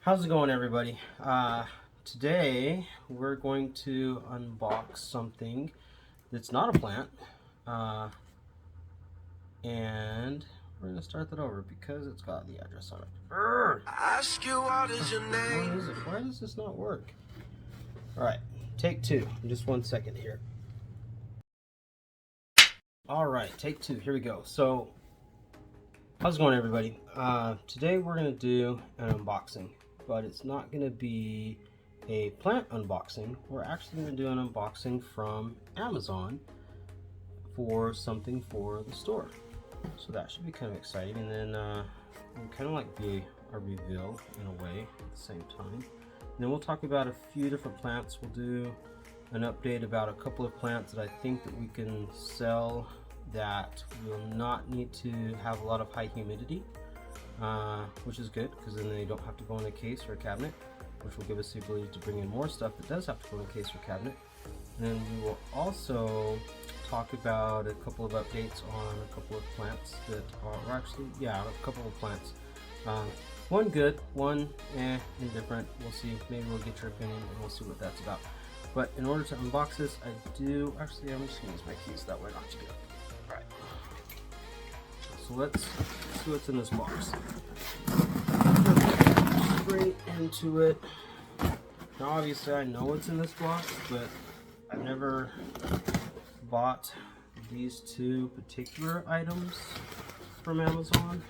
How's it going, everybody? Today we're going to unbox something that's not a plant, and we're going to start that over because it's got the address on it. Ask you what is your name? What is it? Why does this not work? Alright, take two. Just 1 second here. Alright, take two. Here we go. So, how's it going, everybody? Today we're going to do an unboxing. But it's not going to be a plant unboxing. We're actually going to do an unboxing from Amazon for something for the store. So that should be kind of exciting. And then it'll kind of like be a reveal in a way at the same time. And then we'll talk about a few different plants. We'll do an update about a couple of plants that I think that we can sell that will not need to have a lot of high humidity. Which is good because then they don't have to go in a case or a cabinet, which will give us the ability to bring in more stuff that does have to go in a case or cabinet. And then we will also talk about a couple of updates on a couple of plants that are actually, a couple of plants. One good, one indifferent. We'll see. Maybe we'll get your opinion and we'll see what that's about. But in order to unbox this, I'm just going to use my keys. That way I don't have to get up. Alright. So let's see what's in this box. Straight into it. Now obviously I know what's in this box, but I've never bought these two particular items from Amazon.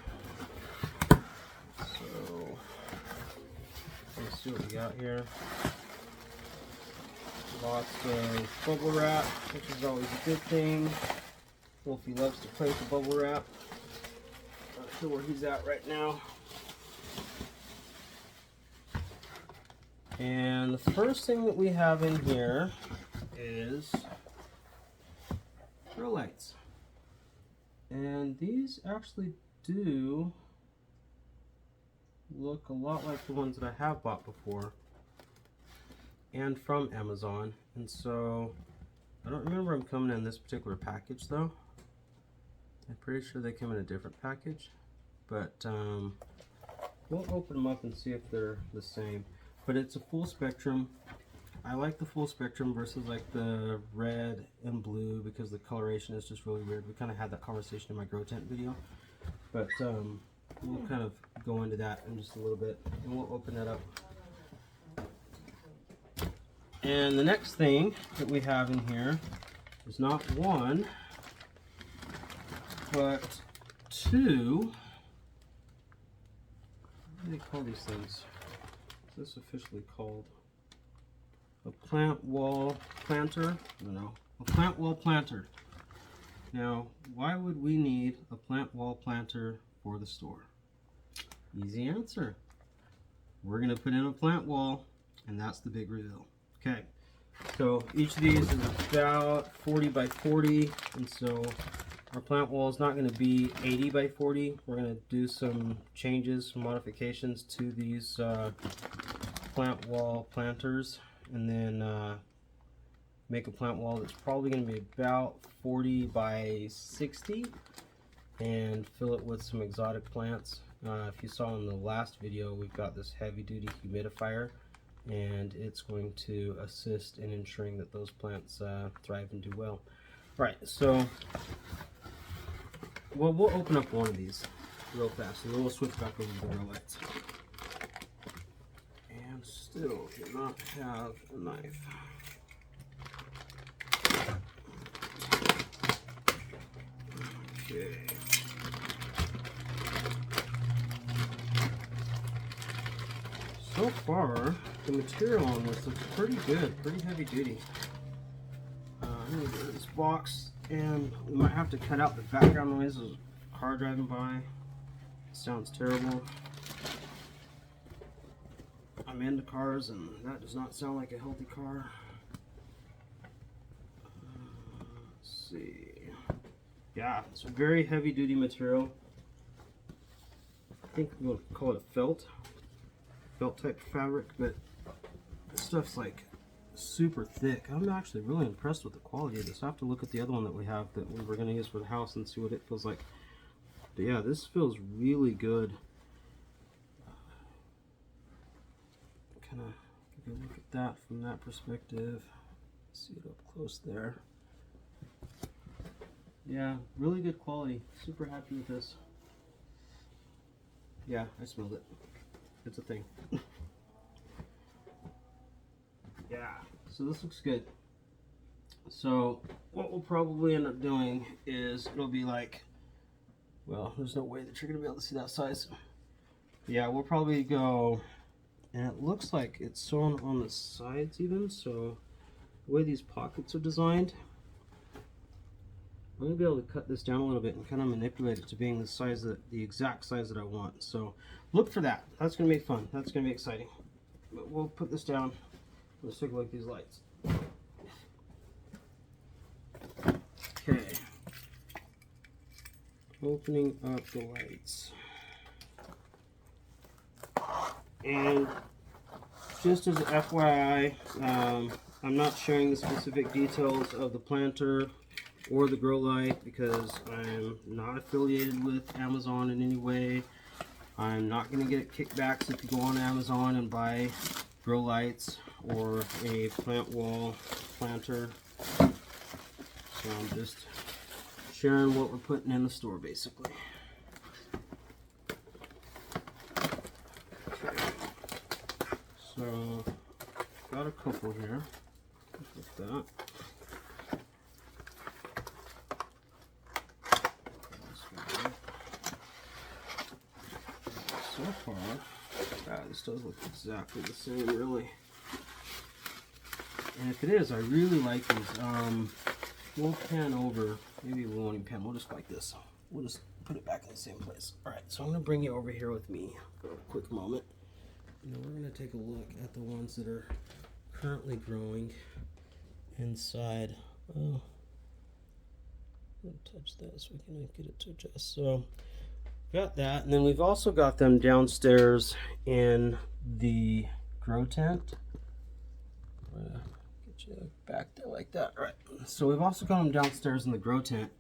So let's see what we got here. Lots of bubble wrap, which is always a good thing. Wolfie loves to play with the bubble wrap. Not sure where he's at right now. And the first thing that we have in here is grow lights. And these actually do look a lot like the ones that I have bought before and from Amazon. And so I don't remember them coming in this particular package though. I'm pretty sure they come in a different package, but we'll open them up and see if they're the same. But it's a full spectrum. I like the full spectrum versus like the red and blue because the coloration is just really weird. We kind of had that conversation in my grow tent video, but we'll kind of go into that in just a little bit and we'll open that up. And the next thing that we have in here is not one, but two. What do they call these things? Is this officially called a plant wall planter? No, a plant wall planter. Now, why would we need a plant wall planter for the store? Easy answer. We're going to put in a plant wall, and that's the big reveal. Okay, so each of these is about 40 by 40, and so our plant wall is not going to be 80 by 40. We're going to do some changes, some modifications to these plant wall planters, and then make a plant wall that's probably going to be about 40 by 60, and fill it with some exotic plants. If you saw in the last video, we've got this heavy-duty humidifier, and it's going to assist in ensuring that those plants thrive and do well. All right, so we'll open up one of these real fast, and then we'll switch back over to the grow lights. And still do not have a knife. Okay. So far, the material on this looks pretty good, pretty heavy duty. I'm going to go to this box, and we might have to cut out the background noise of a car driving by. It sounds terrible. I'm into cars, and that does not sound like a healthy car. Let's see. Yeah, it's a very heavy duty material. I think we'll call it a felt type fabric, but this stuff's like super thick. I'm actually really impressed with the quality of this. I have to look at the other one that we have that we were going to use for the house and see what it feels like. But yeah, this feels really good. kind of give you a look at that from that perspective. See it up close there. Yeah, really good quality. Super happy with this. Yeah, I smelled it. It's a thing. Yeah, so this looks good. So what we'll probably end up doing is it'll be like, well, there's no way that you're gonna be able to see that size. Yeah, we'll probably go, and it looks like it's sewn on the sides even, so the way these pockets are designed, I'm gonna be able to cut this down a little bit and kind of manipulate it to being the size that the exact size that I want. So look for that. That's gonna be fun. That's gonna be exciting. But we'll put this down. Let's take a look at these lights. Okay. Opening up the lights. And just as an FYI, I'm not sharing the specific details of the planter or the grow light because I'm not affiliated with Amazon in any way. I'm not going to get kickbacks if you go on Amazon and buy grow lights or a plant wall planter. So I'm just sharing what we're putting in the store basically. Okay. So got a couple here. Like that. So far, this does look exactly the same, really. And if it is, I really like these. We'll pan over. Maybe we won't even pan. We'll just like this. We'll just put it back in the same place. All right. So I'm gonna bring you over here with me for a quick moment. Now we're gonna take a look at the ones that are currently growing inside. Oh, touch this. We can get it to adjust. So. Got that, and then we've also got them downstairs in the grow tent. Get you back there like that. All right. So we've also got them downstairs in the grow tent,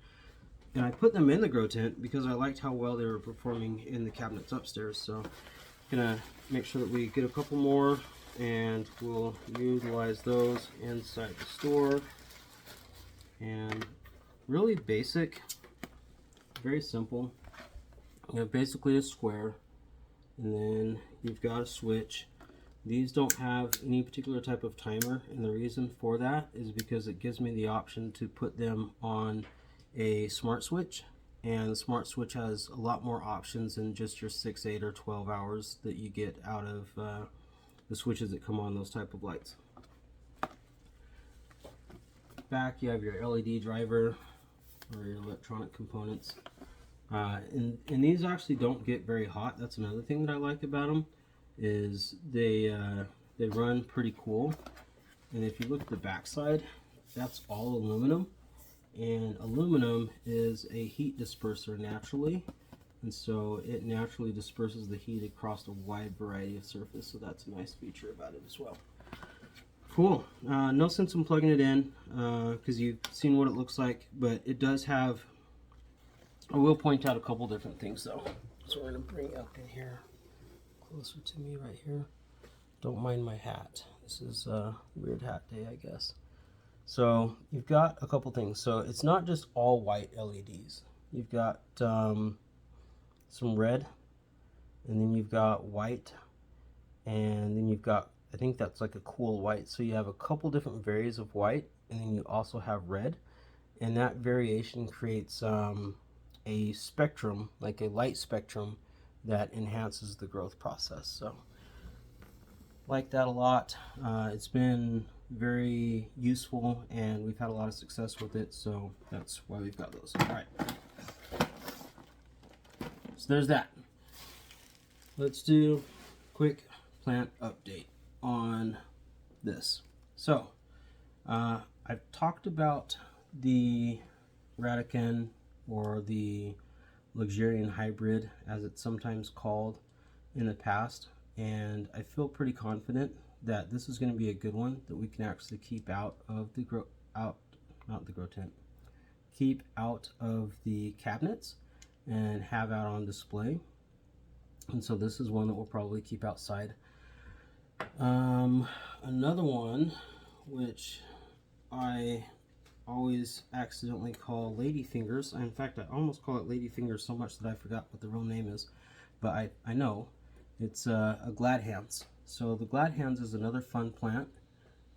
and I put them in the grow tent because I liked how well they were performing in the cabinets upstairs. So I'm gonna make sure that we get a couple more, and we'll utilize those inside the store. And really basic, very simple. You have basically a square, and then you've got a switch. These don't have any particular type of timer, and the reason for that is because it gives me the option to put them on a smart switch, and the smart switch has a lot more options than just your 6, 8, or 12 hours that you get out of the switches that come on those type of lights. Back you have your LED driver or your electronic components. And these actually don't get very hot. That's another thing that I like about them, is they run pretty cool. And if you look at the back side, that's all aluminum, and aluminum is a heat disperser naturally, and so it naturally disperses the heat across a wide variety of surface. So that's a nice feature about it as well. Cool. No sense in plugging it in because you've seen what it looks like, but it does have. I will point out a couple different things though. So we're going to bring up in here, closer to me right here. Don't mind my hat. This is a weird hat day, I guess. So you've got a couple things. So it's not just all white LEDs. You've got some red, and then you've got white, and then you've got, I think that's like a cool white. So you have a couple different varieties of white, and then you also have red, and that variation creates a spectrum, like a light spectrum, that enhances the growth process. So like that a lot. It's been very useful, and we've had a lot of success with it, so that's why we've got those. All right, so there's that. Let's do a quick plant update on this. So I've talked about the Radican, or the Luxurian hybrid as it's sometimes called, in the past, and I feel pretty confident that this is going to be a good one that we can actually keep out of the keep out of the cabinets and have out on display. And so this is one that we'll probably keep outside. Another one, which I always accidentally call ladyfingers. In fact, I almost call it ladyfingers so much that I forgot what the real name is. But I know it's a gladhands. So the gladhands is another fun plant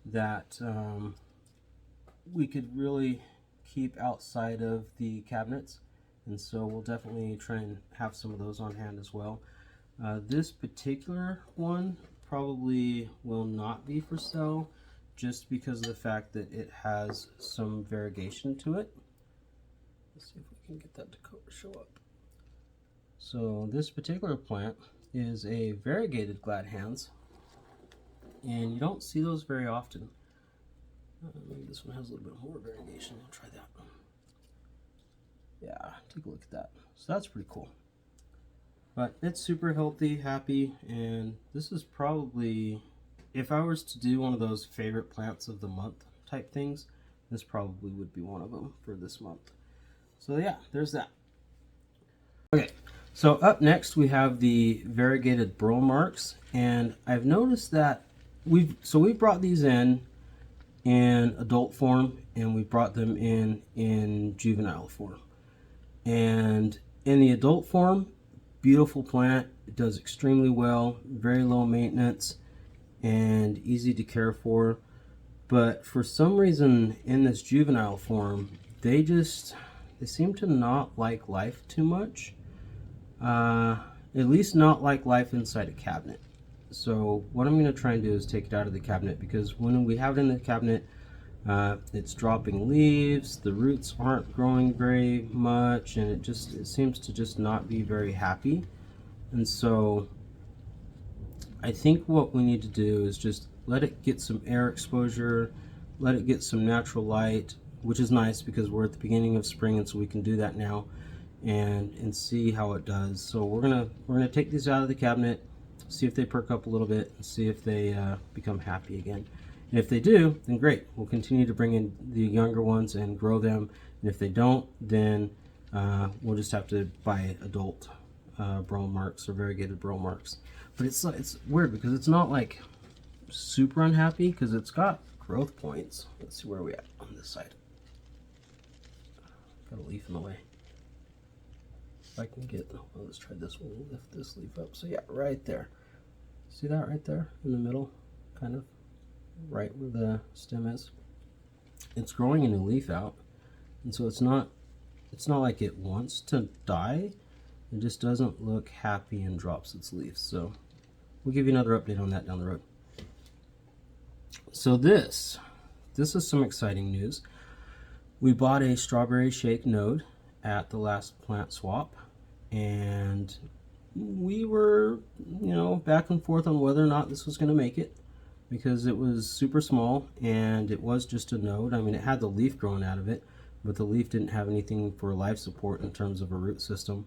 that we could really keep outside of the cabinets, and so we'll definitely try and have some of those on hand as well. This particular one probably will not be for sale just because of the fact that it has some variegation to it. Let's see if we can get that to show up. So this particular plant is a variegated gladhands, and you don't see those very often. Maybe this one has a little bit more variegation. I'll try that one. Yeah, take a look at that. So that's pretty cool. But it's super healthy, happy, and this is probably, if I was to do one of those favorite plants of the month type things, this probably would be one of them for this month. So yeah, there's that. Okay, so up next we have the variegated Bromeliad, and I've noticed that we've brought these in adult form, and we brought them in juvenile form. And in the adult form, beautiful plant. It does extremely well, very low maintenance, and easy to care for. But for some reason in this juvenile form, they seem to not like life too much. At least not like life inside a cabinet. So what I'm going to try and do is take it out of the cabinet, because when we have it in the cabinet, it's dropping leaves, the roots aren't growing very much, and it seems to just not be very happy. And so I think what we need to do is just let it get some air exposure, let it get some natural light, which is nice because we're at the beginning of spring, and so we can do that now and see how it does. So we're gonna take these out of the cabinet, see if they perk up a little bit, and see if they become happy again. And if they do, then great. We'll continue to bring in the younger ones and grow them. And if they don't, then we'll just have to buy adult Bromeliads or variegated Bromeliads. But it's weird because it's not like super unhappy, because it's got growth points. Let's see where we at on this side. Got a leaf in the way. If I can get, well, let's try this one. We'll lift this leaf up. So yeah, right there. See that right there in the middle, kind of right where the stem is? It's growing a new leaf out, and so it's not like it wants to die. It just doesn't look happy and drops its leaves. So we'll give you another update on that down the road. So this is some exciting news. We bought a strawberry shake node at the last plant swap, and we were, back and forth on whether or not this was going to make it, because it was super small and it was just a node. I mean, it had the leaf growing out of it, but the leaf didn't have anything for life support in terms of a root system.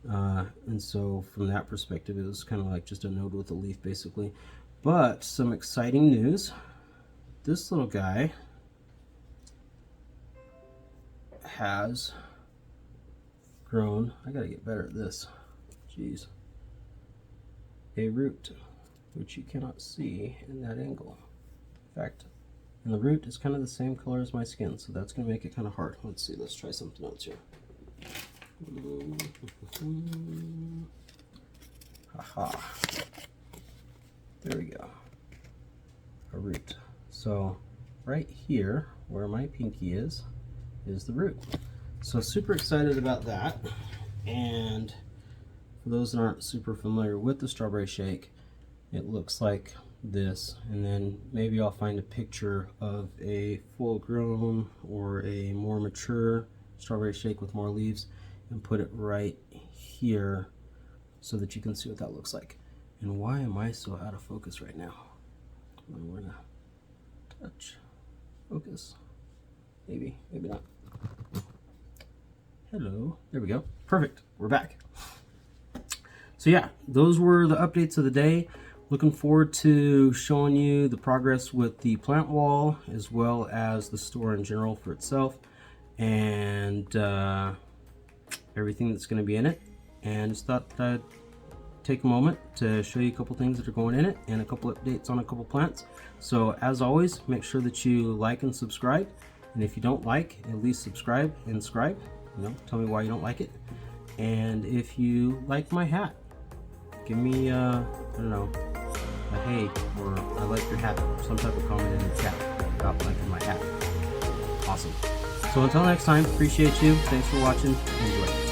And so from that perspective, it was kind of like just a node with a leaf, basically. But some exciting news. This little guy has grown, I gotta get better at this, jeez, a root, which you cannot see in that angle. In fact, and the root is kind of the same color as my skin, so that's going to make it kind of hard. Let's see, let's try something else here. Haha. There we go. A root. So right here, where my pinky is the root. So super excited about that. And for those that aren't super familiar with the strawberry shake, it looks like this, and then maybe I'll find a picture of a full grown or a more mature strawberry shake with more leaves and put it right here so that you can see what that looks like. And why am I so out of focus right now? We're gonna touch, focus, maybe not. Hello, there we go, perfect, we're back. So yeah, those were the updates of the day. Looking forward to showing you the progress with the plant wall, as well as the store in general for itself, and everything that's going to be in it. And just thought I'd take a moment to show you a couple things that are going in it and a couple updates on a couple plants. So as always, make sure that you like and subscribe. And if you don't like, at least subscribe and scribe. You know, tell me why you don't like it. And if you like my hat, give me I don't know, a hey, or I like your hat, some type of comment in the chat about liking my hat. Awesome. So until next time, appreciate you. Thanks for watching. Enjoy.